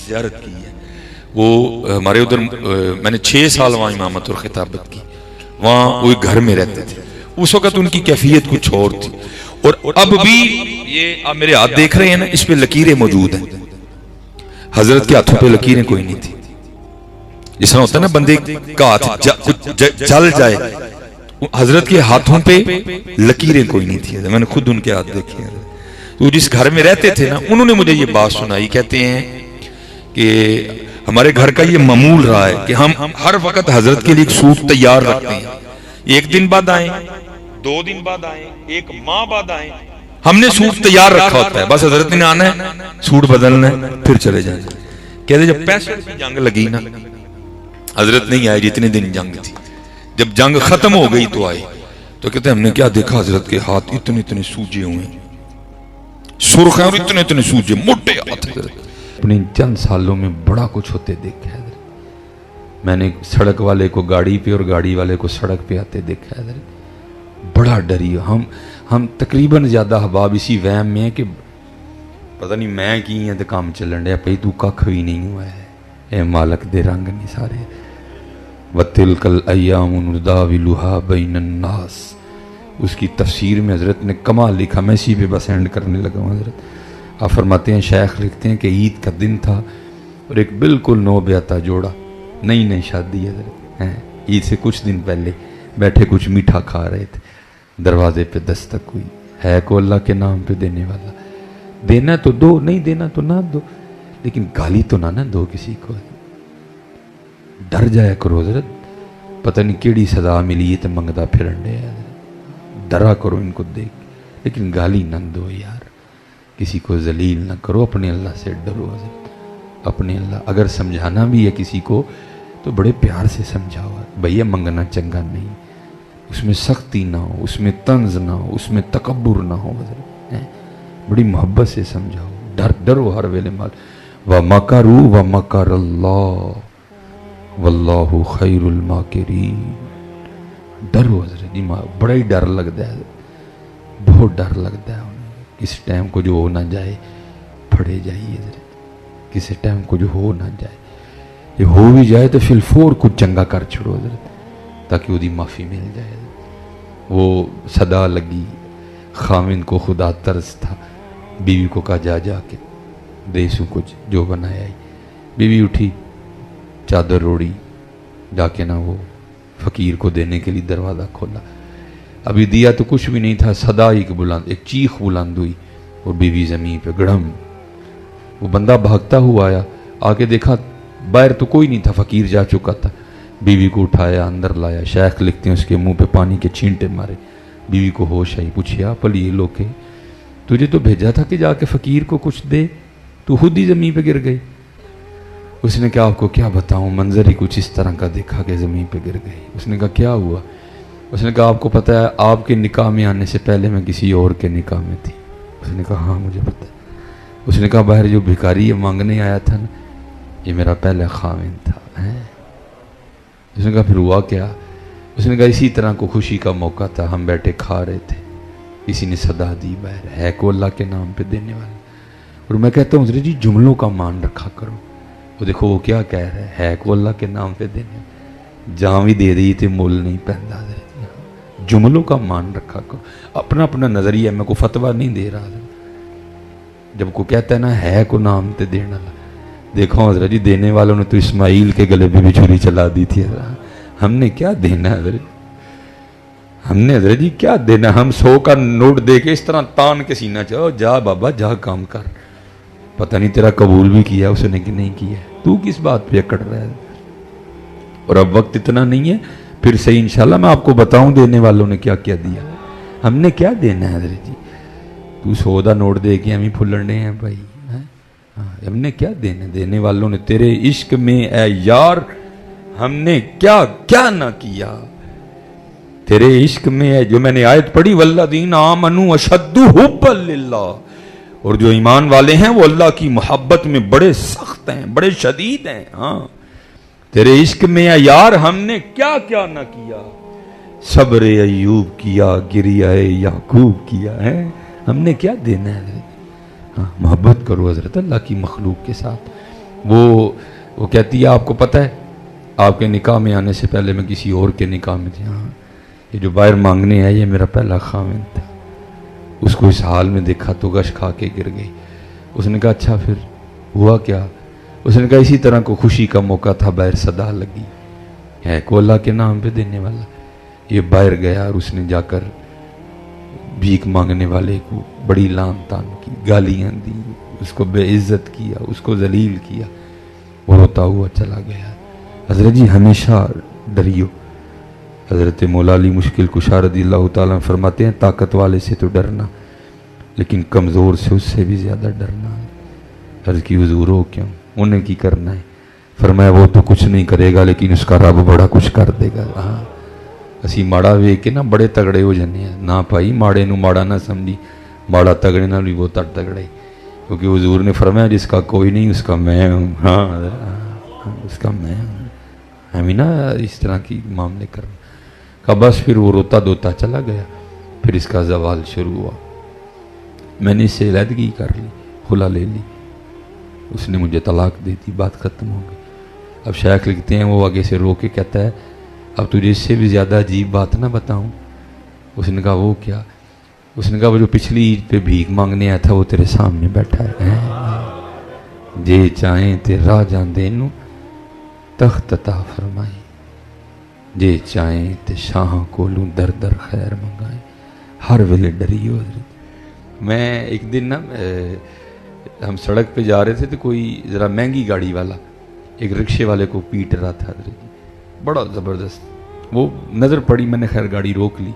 زیارت کی ہے. وہ ہمارے ادھر میں نے 6 سال وہاں امامت اور خطابت کی، وہاں وہ گھر میں رہتے تھے. اس وقت ان کی کیفیت کچھ اور تھی اور اب بھی یہ آپ میرے ہاتھ دیکھ رہے ہیں نا اس پہ لکیریں موجود ہیں. حضرت کے ہاتھوں پہ لکیریں کوئی نہیں تھی. جس طرح ہوتا ہے نا بندے کا ہاتھ جل جائے، حضرت کے ہاتھوں پہ لکیریں کوئی نہیں تھی. میں نے خود ان کے ہاتھ دیکھے ہیں. تو جس گھر میں رہتے تھے نا انہوں نے مجھے یہ بات سنائی، کہتے ہیں کہ ہمارے گھر کا یہ معمول رہا ہے کہ ہم ہر وقت حضرت کے لیے ایک سوٹ تیار رکھتے ہیں. 1 دن بعد آئیں، 2 دن بعد آئیں، 1 ماہ بعد آئیں، ہم نے سوٹ تیار رکھا ہوتا ہے. بس حضرت نے آنا ہے، سوٹ بدلنا ہے، پھر چلے جائیں. کہتے جب 65 کی جنگ لگی نا حضرت نہیں آئے جتنے دن جنگ تھی. جب جنگ ختم ہو گئی تو آئے. تو کہتے ہیں ہم نے کیا دیکھا حضرت کے ہاتھ اتنے سوجے ہوئے ہیں، سرخ ہیں اور اتنے سوجے موٹے ہاتھ. حضرت اپنے چند سالوں میں بڑا کچھ ہوتے دیکھا ہے حضرت. میں نے سڑک والے کو گاڑی پہ اور گاڑی والے کو سڑک پہ آتے دیکھا ہے حضرت. بڑا ڈری ہم تقریباً زیادہ احباب اسی وہم میں ہیں کہ پتہ نہیں میں کی ہیں تو کام چلن رہا پئی تو کھ بھی نہیں ہوا ہے. اے مالک دے رنگ نہیں سارے. وَتِلْكَ الْأَيَّامُ نُدَاوِلُهَا بَيْنَ النَّاسِ، اس کی تفسیر میں حضرت نے کمال لکھا. میں اسی پہ بس اینڈ کرنے لگا ہوں حضرت. آپ فرماتے ہیں شیخ لکھتے ہیں کہ عید کا دن تھا اور ایک بالکل نو بیاتا جوڑا، نئی شادی حضرت عید سے کچھ دن پہلے بیٹھے کچھ میٹھا کھا رہے تھے. دروازے پہ دستک ہوئی. ہے کو اللہ کے نام پہ دینے والا، دینا تو دو، نہیں دینا تو نہ دو، لیکن گالی تو نہ دو کسی کو. ڈر جایا کرو حضرت، پتہ نہیں کیڑی سزا ملی ہے تو منگتا پھرن رہے حضرت. ڈرا کرو ان کو دیکھ، لیکن گالی نہ دو یار، کسی کو ذلیل نہ کرو. اپنے اللہ سے ڈرو حضرت، اپنے اللہ. اگر سمجھانا بھی ہے کسی کو تو بڑے پیار سے سمجھاؤ. بھیا منگنا چنگا نہیں، اس میں سختی نہ ہو، اس میں طنز نہ ہو، اس میں تکبر نہ ہو حضرت. بڑی محبت سے سمجھاؤ. ڈرو ہر ویلے مال. وَمَكَرُوا وَمَكَرَ اللَّهُ وَاللَّهُ خَيْرُ الْمَاكِرِينَ. ڈرو حضرت جی، بڑا ہی ڈر لگتا ہے، بہت ڈر لگتا ہے. کس ٹائم کو جو ہو نہ جائے پھڑے جائیے حضرت. کسی ٹائم کو جو ہو نہ جائے، یہ ہو بھی جائے تو فی الفور کچھ چنگا کر چھوڑو حضرت، تاکہ وہ دی معافی مل جائے. وہ صدا لگی، خامن کو خدا ترس تھا، بیوی کو کہا جا کے دیسوں کچھ جو بنایا ہی. بیوی اٹھی، چادر روڑی، جا کے نہ وہ فقیر کو دینے کے لیے دروازہ کھولا. ابھی دیا تو کچھ بھی نہیں تھا، صدا ایک بلند، ایک چیخ بلند ہوئی اور بیوی زمین پہ گڑم. وہ بندہ بھاگتا ہوا آیا، آ کے دیکھا باہر تو کوئی نہیں تھا، فقیر جا چکا تھا. بیوی کو اٹھایا، اندر لایا. شیخ لکھتے ہیں اس کے منہ پہ پانی کے چھینٹے مارے. بیوی کو ہوش آئی، پوچھیا پلی یہ لوگ تجھے تو بھیجا تھا کہ جا کے فقیر کو کچھ دے، تو خود ہی زمین پہ گر گئی. اس نے کہا آپ کو کیا بتاؤں، منظر ہی کچھ اس طرح کا دیکھا کہ زمین پہ گر گئی. اس نے کہا کیا ہوا؟ اس نے کہا آپ کو پتہ ہے آپ کے نکاح میں آنے سے پہلے میں کسی اور کے نکاح میں تھی. اس نے کہا ہاں مجھے پتہ ہے. اس نے کہا باہر جو بھکاری یہ مانگنے آیا تھا نا، یہ میرا پہلا خاوند تھا. اس نے کہا پھر ہوا کیا؟ اس نے کہا اسی طرح کو خوشی کا موقع تھا، ہم بیٹھے کھا رہے تھے، کسی نے صدا دی باہر ہے کو اللہ کے نام پہ دینے والا. اور میں کہتا ہوں حضرت جی جملوں کا مان رکھا کرو. وہ دیکھو وہ کیا کہہ رہا ہے کو اللہ کے نام پہ دینے، جہاں بھی دے دی تھے مول نہیں پہنتا. جملوں کا مان رکھا کرو. اپنا اپنا نظریہ، میں کو فتویٰ نہیں دے رہا. جب کو کہتا ہے نا ہے کو نام تے دینا، دیکھو حضرت جی دینے والوں نے تو اسماعیل کے گلے پہ بھی چھری چلا دی تھی. ہم نے کیا دینا ہے حضرت؟ ہم نے حضرت جی کیا دینا؟ ہم 100 کا نوٹ دے کے اس طرح تان کے سینہ چاہو جا بابا جا کام کر. پتہ نہیں تیرا قبول بھی کیا اس نے کہ نہیں کیا، تو کس بات پہ اکڑ رہا ہے؟ اور اب وقت اتنا نہیں ہے، پھر صحیح انشاءاللہ میں آپ کو بتاؤں دینے والوں نے کیا کیا دیا. ہم نے کیا دینا ہے حضرت جی؟ تو 100 کا نوٹ دے کے ہم ہی پھلڑنے ہیں بھائی. ہم نے کیا دینا؟ دینے والوں نے تیرے عشق میں اے یار ہم نے کیا کیا نہ کیا. تیرے عشق میں ہے جو میں نے آیت پڑھی والذین آمنوا اشد حبا للہ، اور جو ایمان والے ہیں وہ اللہ کی محبت میں بڑے سخت ہیں، بڑے شدید ہیں. ہاں تیرے عشق میں ہے یار ہم نے کیا کیا نہ کیا. صبر ایوب کیا، گریہ یعقوب کیا ہے. ہم نے کیا دینا ہے؟ ہاں محبت کرو حضرت اللہ کی مخلوق کے ساتھ. وہ کہتی ہے آپ کو پتہ ہے آپ کے نکاح میں آنے سے پہلے میں کسی اور کے نکاح میں تھی. ہاں یہ جو باہر مانگنے ہے یہ میرا پہلا خاوند تھا. اس کو اس حال میں دیکھا تو گش کھا کے گر گئی. اس نے کہا اچھا پھر ہوا کیا؟ اس نے کہا اسی طرح کو خوشی کا موقع تھا، باہر صدا لگی ہے کو اللہ کے نام پہ دینے والا. یہ باہر گیا اور اس نے جا کر بھیک مانگنے والے کو بڑی لان تان کی، گالیاں دی، اس کو بے عزت کیا، اس کو ذلیل کیا. وہ روتا ہوا چلا گیا. حضرت جی ہمیشہ ڈریو. حضرت مولا علی مشکل کشا رضی اللہ تعالیٰ فرماتے ہیں طاقت والے سے تو ڈرنا لیکن کمزور سے اس سے بھی زیادہ ڈرنا. عرض کی حضور ہو کیوں؟ انہیں کی کرنا ہے؟ فرمایا وہ تو کچھ نہیں کرے گا لیکن اس کا رب بڑا کچھ کر دے گا. ہاں اسی ماڑا ویک کے نا بڑے تگڑے ہو جانے ہیں. نہ پائی ماڑے نو ماڑا نہ سمجھی، ماڑا تگڑے نہ بھی وہ تگڑے، کیونکہ حضور نے فرمایا جس کا کوئی نہیں اس کا میں ہوں. ہاں اس کا میں ہوں. ہمیں نا اس طرح کی معاملے کرنا کا. بس پھر وہ روتا دوتا چلا گیا. پھر اس کا زوال شروع ہوا. میں نے اس سے علیحدگی کر لی، خلا لے لی. اس نے مجھے طلاق دی تھی، بات ختم ہو گئی. اب شیخ لکھتے ہیں وہ آگے سے رو کے کہتا ہے اب تجھے اس سے بھی زیادہ عجیب بات نہ بتاؤں. اس نے کہا وہ کیا؟ اس نے کہا وہ جو پچھلی عید پہ بھیک مانگنے آیا تھا وہ تیرے سامنے بیٹھا ہے. جے چاہیں تے راہ جاندے نو تخت عطا فرمائی، جے چاہیں تے شاہاں کولوں در در خیر منگائیں. ہر ویلے ڈریو حضرت. میں ایک دن نا ہم سڑک پہ جا رہے تھے تو کوئی ذرا مہنگی گاڑی والا ایک رکشے والے کو پیٹ رہا تھا حضرت، بڑا زبردست. وہ نظر پڑی، میں نے خیر گاڑی روک لی.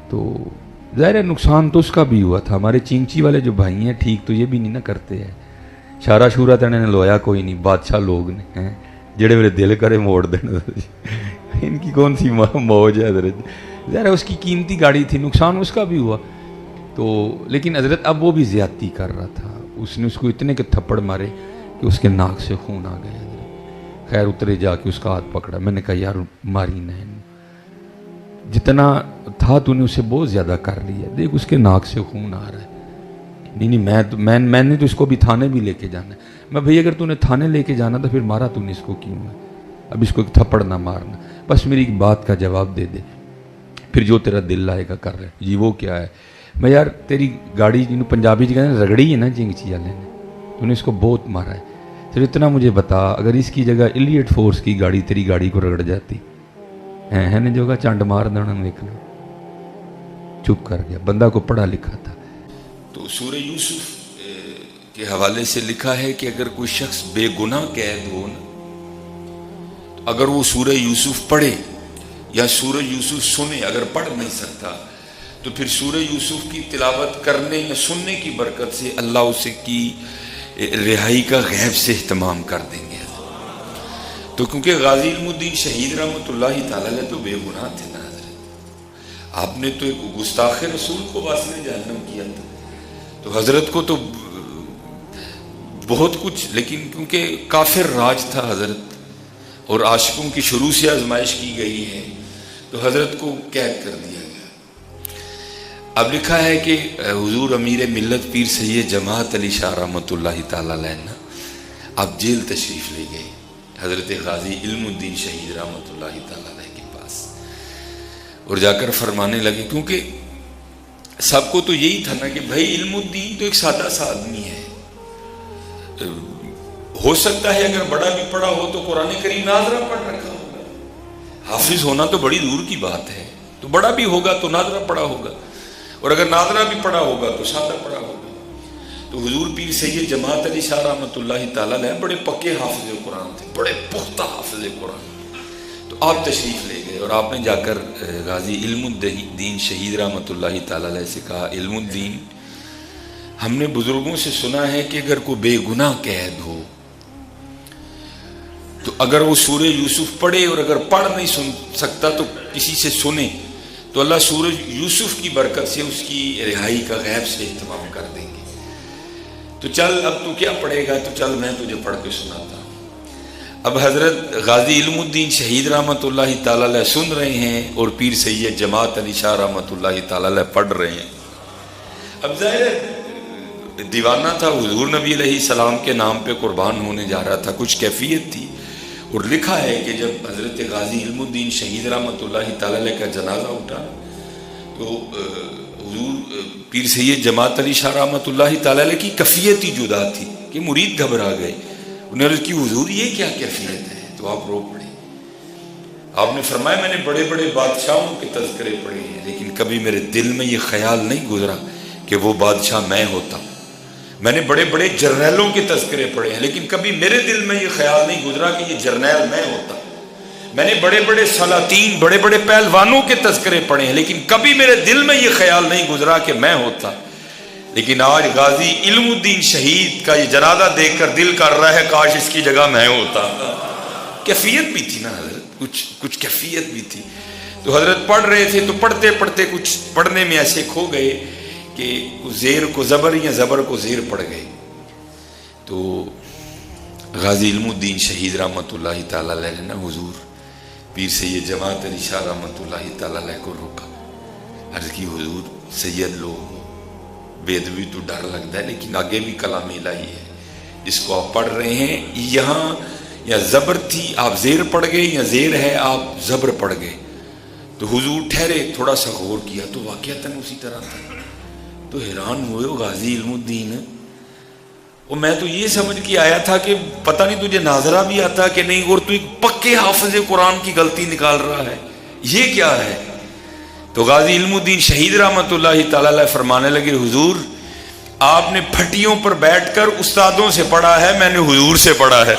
تو ظاہر ہے نقصان تو اس کا بھی ہوا تھا. ہمارے چینچی والے جو بھائی ہیں ٹھیک تو یہ بھی نہیں نہ کرتے ہیں. شارہ شورہ تنے نے لویا کوئی نہیں، بادشاہ لوگ نے جڑے میرے دل کرے موڑ دینا. ان کی کون سی موج ہے حضرت. ظاہر ہے اس کی قیمتی گاڑی تھی، نقصان اس کا بھی ہوا. تو لیکن حضرت اب وہ بھی زیادتی کر رہا تھا. اس نے اس کو اتنے کے تھپڑ مارے کہ اس کے ناک سے خون آ گیا. خیر اترے جا کے اس کا ہاتھ پکڑا. میں نے کہا یار ماری نہ، جتنا تھا تو نے اسے بہت زیادہ کر لیا، دیکھ اس کے ناک سے خون آ رہا ہے. نہیں میں نے تو اس کو بھی تھانے بھی لے کے جانا ہے. میں بھئی اگر تو نے تھانے لے کے جانا تو پھر مارا تو نے اس کو کیوں ہے؟ اب اس کو ایک تھپڑ نہ مارنا، بس میری ایک بات کا جواب دے دے، پھر جو تیرا دل لائے گا کر رہے. جی وہ کیا ہے؟ میں یار تیری گاڑی جنہوں پنجابی کہتے ہیں رگڑی ہے نا جنگچی والے نے، تو نے اس کو بہت مارا ہے. پھر اتنا مجھے بتا اگر اس کی جگہ ایلیٹ فورس کی گاڑی تیری گاڑی کو رگڑ جاتی ہے نا جو چانڈ مار دینا دیکھنا. چپ کر گیا. بندہ کو پڑھا لکھا تھا. تو سورہ یوسف کے حوالے سے لکھا ہے کہ اگر کوئی شخص بے گناہ قید ہو نا اگر وہ سورہ یوسف پڑھے یا سورہ یوسف سنے، اگر پڑھ نہیں سکتا تو پھر سورہ یوسف کی تلاوت کرنے یا سننے کی برکت سے اللہ اسے کی رہائی کا غیب سے اہتمام کر دیں گے. تو کیونکہ غازی علم الدین شہید رحمۃ اللہ تعالی علیہ تو بے گناہ تھے نا حضرت، آپ نے تو ایک گستاخ رسول کو واسطے جہنم کیا تھا، تو حضرت کو تو بہت کچھ، لیکن کیونکہ کافر راج تھا حضرت اور عاشقوں کی شروع سے آزمائش کی گئی ہے تو حضرت کو قید کر دیا گیا. اب لکھا ہے کہ حضور امیر ملت پیر سید جماعت علی شاہ رحمۃ اللہ تعالی علیہ اب جیل تشریف لے گئے حضرت غازی علم الدین شہید رحمۃ اللہ تعالی علیہ کے پاس، اور جا کر فرمانے لگے، کیونکہ سب کو تو یہی تھا نا کہ بھائی علم الدین تو ایک سادہ سا آدمی ہے، ہو سکتا ہے اگر بڑا بھی پڑھا ہو تو قرآن کریم ناظرہ پڑھ رکھا ہوگا، حافظ ہونا تو بڑی دور کی بات ہے، تو بڑا بھی ہوگا تو ناظرہ پڑھا ہوگا، اور اگر ناظرہ بھی پڑھا ہوگا تو سادہ پڑھا ہوگا. تو حضور پیر سید جماعت علی شاہ رحمۃ اللہ تعالی علیہ بڑے پکے حافظ قرآن تھے، بڑے پختہ حافظ قرآن. تو آپ تشریف لے گئے اور آپ نے جا کر غازی علم الدین شہید رحمۃ اللہ تعالی علیہ سے کہا، علم الدین، ہم نے بزرگوں سے سنا ہے کہ اگر کوئی بے گناہ قید ہو تو اگر وہ سورہ یوسف پڑھے، اور اگر پڑھ نہیں سن سکتا تو کسی سے سنے، تو اللہ سورہ یوسف کی برکت سے اس کی رہائی کا غیب سے اہتمام کر دیں گے. تو چل اب تو کیا پڑھے گا، تو چل میں تجھے پڑھ کے سناتا ہوں. اب حضرت غازی علم الدین شہید رحمۃ اللہ تعالی علیہ سن رہے ہیں اور پیر سید جماعت علی شاہ رحمۃ اللہ تعالی علیہ پڑھ رہے ہیں. اب ظاہر دیوانہ تھا، حضور نبی علیہ السلام کے نام پہ قربان ہونے جا رہا تھا، کچھ کیفیت تھی. اور لکھا ہے کہ جب حضرت غازی علم الدین شہید رحمۃ اللہ تعالی علیہ کا جنازہ اٹھا تو حضور پیر سید جماعت علی شاہ رحمۃ اللہ تعالی علیہ کی کیفیت ہی جدا تھی کہ مرید گھبرا گئے. انہوں نے عرض کی، حضور یہ کیا کیفیت ہے؟ تو آپ رو پڑے. آپ نے فرمایا، میں نے بڑے بڑے بادشاہوں کے تذکرے پڑھے ہیں لیکن کبھی میرے دل میں یہ خیال نہیں گزرا کہ وہ بادشاہ میں ہوتا. میں نے بڑے بڑے جرنیلوں کے تذکرے پڑھے ہیں لیکن کبھی میرے دل میں یہ خیال نہیں گزرا کہ یہ جرنیل میں ہوتا. میں نے بڑے بڑے سلاطین، بڑے بڑے پہلوانوں کے تذکرے پڑھے ہیں لیکن کبھی میرے دل میں یہ خیال نہیں گزرا کہ میں ہوتا. لیکن آج غازی علم الدین شہید کا یہ جنازہ دیکھ کر دل کر رہا ہے کاش اس کی جگہ میں ہوتا. کیفیت بھی تھی نا حضرت، کچھ کیفیت بھی تھی. تو حضرت پڑھ رہے تھے تو پڑھتے پڑھتے کچھ پڑھنے میں ایسے کھو گئے کہ زیر کو زبر یا زبر کو زیر پڑ گئے. تو غازی علم الدین شہید رحمۃ اللہ تعالی علیہ نے حضور پیر سید جماعت علی شاہ رحمۃ اللہ تعالی علیہ کو روکا. عرض کی، حضور سید لوگ بے ادبی تو ڈر لگتا ہے لیکن آگے بھی کلام الہی ہے، اس کو آپ پڑھ رہے ہیں، یہاں یا زبر تھی آپ زیر پڑھ گئے یا زیر ہے آپ زبر پڑھ گئے. تو حضور ٹھہرے، تھوڑا سا غور کیا تو واقعتاً اسی طرح تھا. تو حیران ہوئے غازی علم الدین، اور میں تو یہ سمجھ کے آیا تھا کہ پتہ نہیں تجھے ناظرہ بھی آتا کہ نہیں، اور تو ایک پکے حافظ قرآن کی غلطی نکال رہا ہے، یہ کیا ہے؟ تو غازی علم الدین شہید رحمۃ اللہ تعالی علیہ فرمانے لگے، حضور آپ نے پھٹیوں پر بیٹھ کر استادوں سے پڑھا ہے، میں نے حضور سے پڑھا ہے.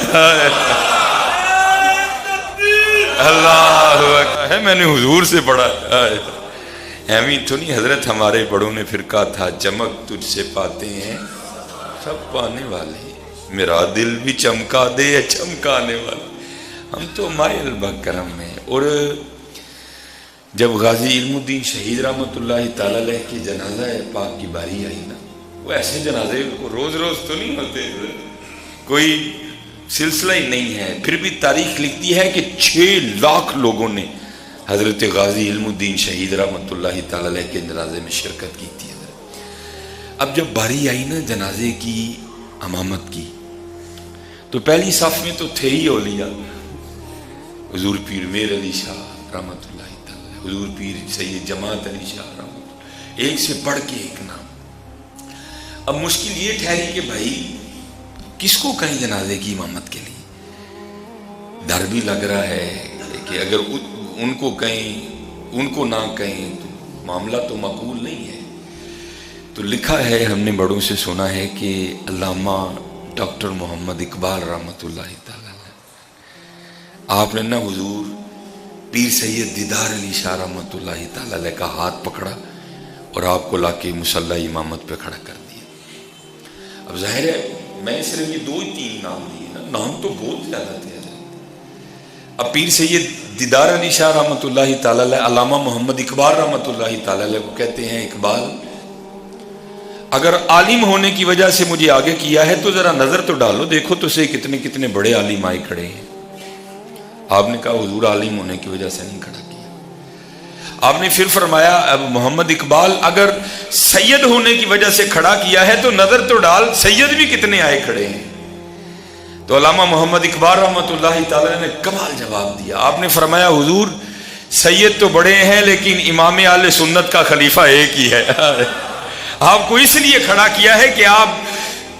اللہ ہے، میں نے حضور سے پڑھا ہے. ایویں تو نہیں حضرت، ہمارے بڑوں نے پھر کہا تھا، چمک تجھ سے پاتے ہیں سب پانے والے، میرا دل بھی چمکا دے چمکانے والے. ہم تو مائل بکرم میں. اور جب غازی علم الدین شہید رحمۃ اللہ تعالی علیہ کی جنازہ پاک کی باری آئی نا، وہ ایسے جنازے روز روز تو نہیں ہوتے، کوئی سلسلہ ہی نہیں ہے. پھر بھی تاریخ لکھتی ہے کہ 6 لاکھ لوگوں نے حضرت غازی علم الدین شہید رحمۃ اللہ تعالی علیہ کے جنازے میں شرکت کی تھی. اب جب باری آئی نا جنازے کی امامت کی، تو پہلی صف میں تو تھے ہی اولیاء، حضور پیر میر علی شاہ رحمۃ اللہ تعالی، حضور پیر سید جماعت علی شاہ رحمۃ اللہ، ایک سے بڑھ کے ایک نام. اب مشکل یہ ٹھہری کہ بھائی کس کو کہیں جنازے کی امامت کے لیے؟ ڈر بھی لگ رہا ہے کہ اگر ان کو کہیں ان کو نہ کہیں تو معاملہ تو مقبول نہیں ہے. تو لکھا ہے، ہم نے بڑوں سے سنا ہے کہ علامہ ڈاکٹر محمد اقبال رحمۃ اللہ تعالی آپ نے نا حضور پیر سید دیدار علی شاہ رحمۃ اللہ تعالی علیہ کا ہاتھ پکڑا اور آپ کو لا کے مصلی امامت پہ کھڑا کر دیا. اب ظاہر ہے میں صرف یہ 2-3 نام دیے نا, نام تو بہت زیادہ تھے. اب پیر سید دیدار علی شاہ رحمۃ اللہ تعالی علیہ علامہ محمد اقبال رحمۃ اللہ تعالی علیہ کو کہتے ہیں, اقبال اگر عالم ہونے کی وجہ سے مجھے آگے کیا ہے تو ذرا نظر تو ڈالو, دیکھو تو سے کتنے کتنے بڑے عالم آئے کھڑے ہیں. آپ نے کہا حضور عالم ہونے کی وجہ سے نہیں کھڑا کیا. آپ نے پھر فرمایا اب محمد اقبال اگر سید ہونے کی وجہ سے کھڑا کیا ہے تو نظر تو ڈال سید بھی کتنے آئے کھڑے ہیں. تو علامہ محمد اقبال رحمۃ اللہ تعالی نے کمال جواب دیا. آپ نے فرمایا حضور سید تو بڑے ہیں لیکن امام اہل سنت کا خلیفہ ایک ہی ہے. آپ کو اس لیے کھڑا کیا ہے کہ آپ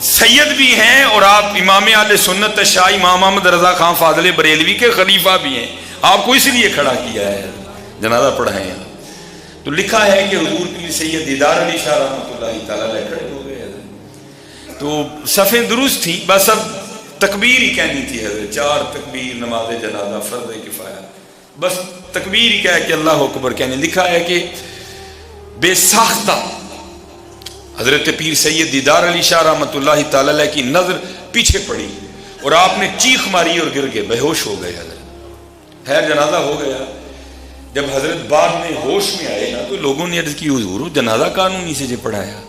سید بھی ہیں اور آپ امام اہل سنت شاہ امام احمد رضا خان فاضل بریلوی کے خلیفہ بھی ہیں. آپ کو اس لیے کھڑا کیا ہے, جنازہ پڑھائیں. تو لکھا ہے کہ حضور پیر سید دیدار علی شاہ رحمۃ اللہ تعالی علیہ کھڑے ہو گئے. تو صفیں درست تھیں, بس اب تکبیر ہی کہنی تھی حضرت, 4 تکبیر نماز جنازہ فرض کفایہ, بس تکبیر ہی کہہ کہ اللہ اکبر کہنے. لکھا ہے کہ بے ساختہ حضرت پیر سید دیدار علی شاہ رحمۃ اللہ تعالی علیہ کی نظر پیچھے پڑی اور آپ نے چیخ ماری اور گر گئے, بے ہوش ہو گئے. حضرت خیر جنازہ ہو گیا. جب حضرت بعد میں ہوش میں آئے نا تو لوگوں نے عرض کی حضور جنازہ قانونی سے جو پڑھایا,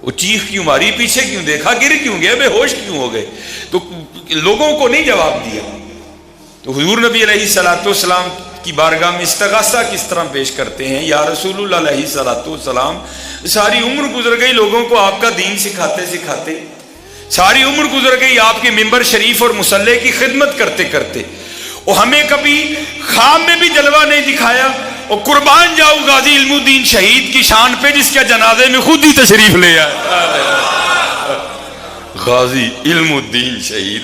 وہ چیخ کیوں ماری, پیچھے کیوں دیکھا, گر کیوں گئے, بے ہوش کیوں ہو گئے. تو لوگوں کو نہیں جواب دیا. تو حضور نبی علیہ الصلوۃ والسلام کی بارگاہ میں استغاثہ کس طرح پیش کرتے ہیں, یا رسول اللہ علیہ الصلوۃ والسلام ساری عمر گزر گئی لوگوں کو آپ کا دین سکھاتے سکھاتے, ساری عمر گزر گئی آپ کے ممبر شریف اور مصلی کی خدمت کرتے کرتے, اور ہمیں کبھی خواب میں بھی جلوہ نہیں دکھایا. اور قربان جاؤ غازی علم الدین شہید کی شان پہ جس کے جنازے میں خود ہی تشریف لے آئے. غازی علم الدین شہید